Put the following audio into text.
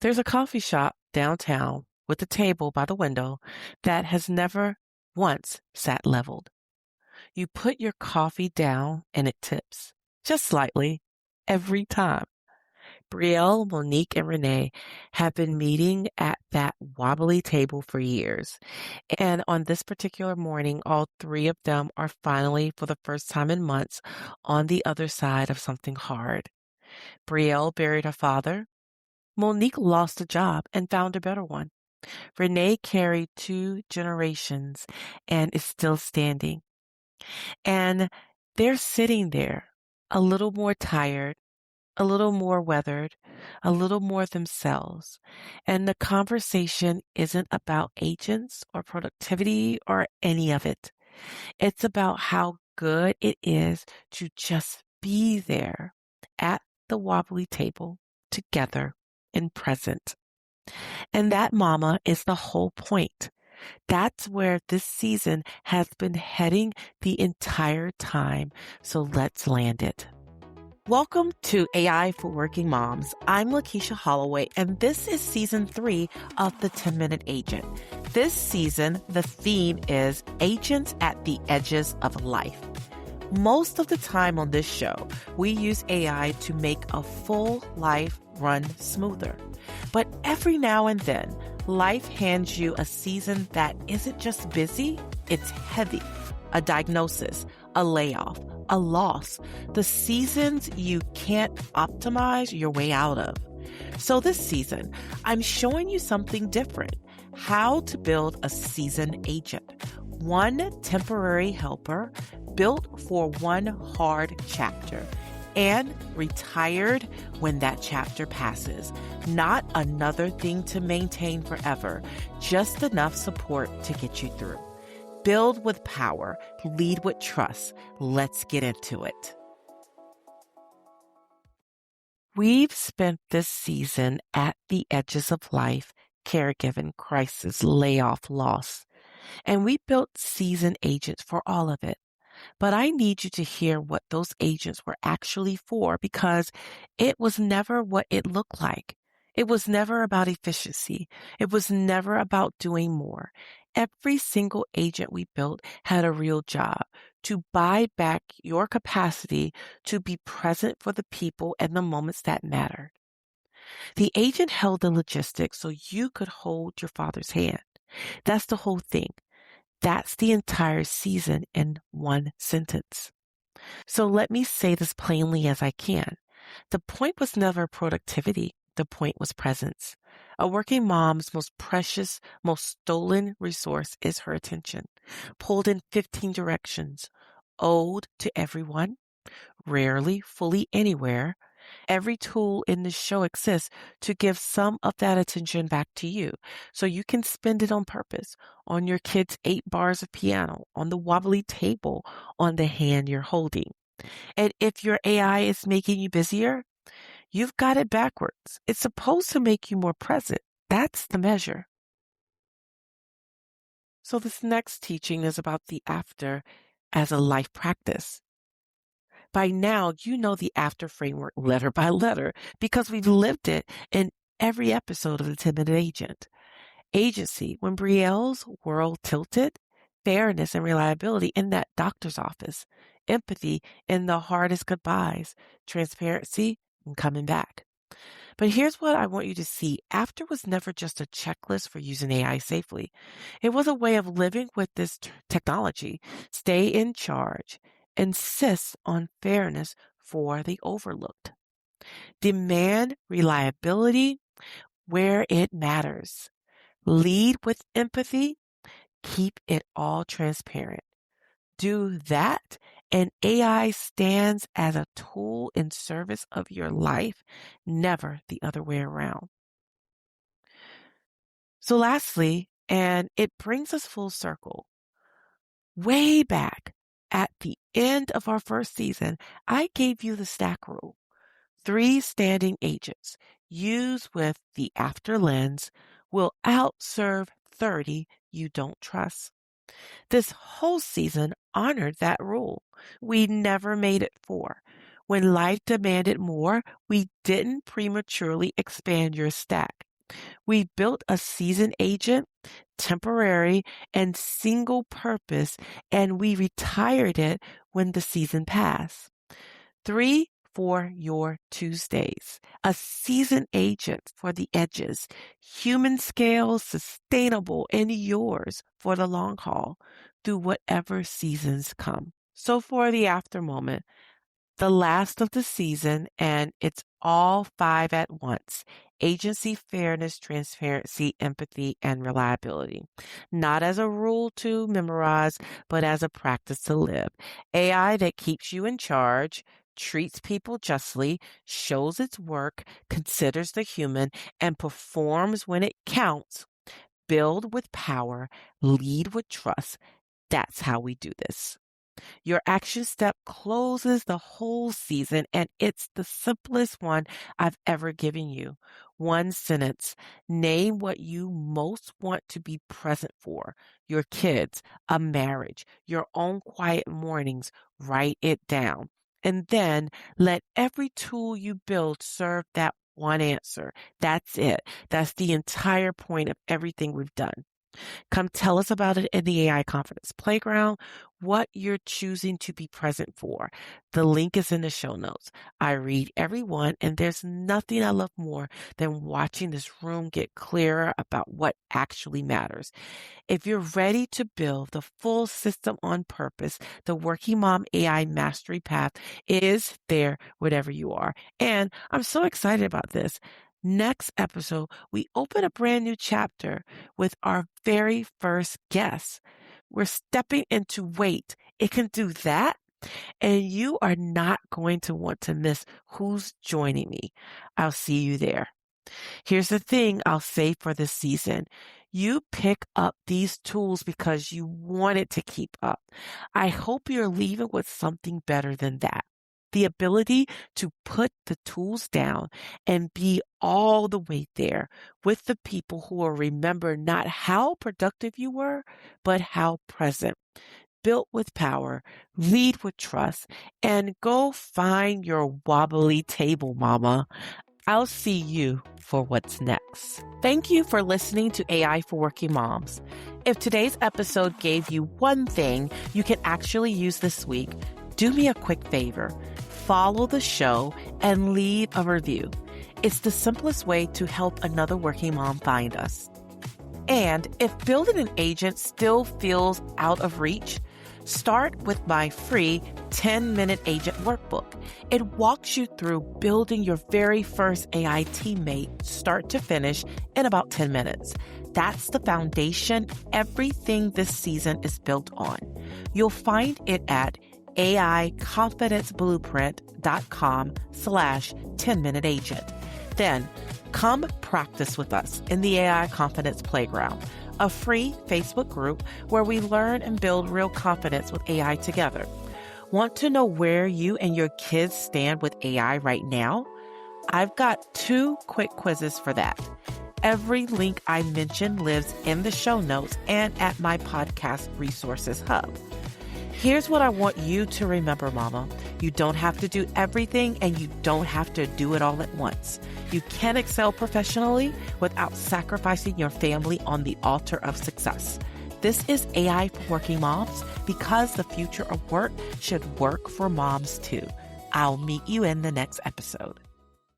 There's a coffee shop downtown with a table by the window that has never once sat leveled. You put your coffee down and it tips, just slightly, every time. Brielle, Monique, and Renee have been meeting at that wobbly table for years. And on this particular morning, all three of them are finally, for the first time in months, on the other side of something hard. Brielle buried her father. Monique lost a job and found a better one. Renee carried two generations and is still standing. And they're sitting there, a little more tired, a little more weathered, a little more themselves. And the conversation isn't about agents or productivity or any of it. It's about how good it is to just be there at the wobbly table together and present. And that, mama, is the whole point. That's where this season has been heading the entire time. So let's land it. Welcome to AI for Working Moms. I'm Lakesha Holloway, and this is season 3 of the 10-Minute Agent. This season, the theme is agents at the edges of life. Most of the time on this show, we use AI to make a full life run smoother. But every now and then, life hands you a season that isn't just busy, it's heavy. A diagnosis, a layoff, a loss, the seasons you can't optimize your way out of. So this season, I'm showing you something different, how to build a seasoned agent. One temporary helper built for one hard chapter and retired when that chapter passes. Not another thing to maintain forever, just enough support to get you through. Build with power, lead with trust. Let's get into it. We've spent this season at the edges of life, caregiving, crisis, layoff, loss, and we built seasoned agents for all of it. But I need you to hear what those agents were actually for, because it was never what it looked like. It was never about efficiency. It was never about doing more. Every single agent we built had a real job: to buy back your capacity to be present for the people and the moments that mattered. The agent held the logistics so you could hold your father's hand. That's the whole thing. That's the entire season in one sentence. So let me say this plainly as I can. The point was never productivity. The point was presence. A working mom's most precious, most stolen resource is her attention, pulled in 15 directions, owed to everyone, rarely fully anywhere. Every tool in the show exists to give some of that attention back to you so you can spend it on purpose, on your kids' 8 bars of piano, on the wobbly table, on the hand you're holding. And if your AI is making you busier, you've got it backwards. It's supposed to make you more present. That's the measure. So this next teaching is about the after as a life practice. By now, you know the after framework letter by letter because we've lived it in every episode of the 10-Minute Agent. Agency, when Brielle's world tilted, fairness and reliability in that doctor's office, empathy in the hardest goodbyes, transparency in coming back. But here's what I want you to see. After was never just a checklist for using AI safely. It was a way of living with this technology. Stay in charge. Insist on fairness for the overlooked. Demand reliability where it matters. Lead with empathy. Keep it all transparent. Do that, and AI stands as a tool in service of your life, never the other way around. So lastly, and it brings us full circle, way back at the end of our first season, I gave you the stack rule. 3 standing agents used with the after lens will outserve 30 you don't trust. This whole season honored that rule. We never made it 4. When life demanded more, we didn't prematurely expand your stack. We built a season agent, temporary and single purpose, and we retired it when the season passed. 3 for your Tuesdays, a season agent for the edges, human scale, sustainable, and yours for the long haul through whatever seasons come. So for the after moment, the last of the season, and it's all 5 at once: agency, fairness, transparency, empathy, and reliability. Not as a rule to memorize, but as a practice to live. AI that keeps you in charge, treats people justly, shows its work, considers the human, and performs when it counts. Build with power, lead with trust. That's how we do this. Your action step closes the whole season, and it's the simplest one I've ever given you. One sentence: name what you most want to be present for: your kids, a marriage, your own quiet mornings. Write it down. And then let every tool you build serve that one answer. That's it. That's the entire point of everything we've done. Come tell us about it in the AI Confidence Playground, what you're choosing to be present for. The link is in the show notes. I read every one, and there's nothing I love more than watching this room get clearer about what actually matters. If you're ready to build the full system on purpose, the Working Mom AI Mastery Path is there wherever you are. And I'm so excited about this. Next episode, we open a brand new chapter with our very first guest. We're stepping into wait. It can do that, and you are not going to want to miss who's joining me. I'll see you there. Here's the thing I'll say for this season. You pick up these tools because you wanted to keep up. I hope you're leaving with something better than that. The ability to put the tools down and be all the way there with the people who will remember not how productive you were, but how present. Built with power, lead with trust, and go find your wobbly table, mama. I'll see you for what's next. Thank you for listening to AI for Working Moms. If today's episode gave you one thing you can actually use this week, do me a quick favor. Follow the show and leave a review. It's the simplest way to help another working mom find us. And if building an agent still feels out of reach, start with my free 10-minute agent workbook. It walks you through building your very first AI teammate, start to finish, in about 10 minutes. That's the foundation everything this season is built on. You'll find it at aiconfidenceblueprint.com/10-minute agent. Then come practice with us in the AI Confidence Playground, a free Facebook group where we learn and build real confidence with AI together. Want to know where you and your kids stand with AI right now? I've got 2 quick quizzes for that. Every link I mentioned lives in the show notes and at my podcast resources hub. Here's what I want you to remember, Mama. You don't have to do everything, and you don't have to do it all at once. You can excel professionally without sacrificing your family on the altar of success. This is AI for Working Moms, because the future of work should work for moms too. I'll meet you in the next episode.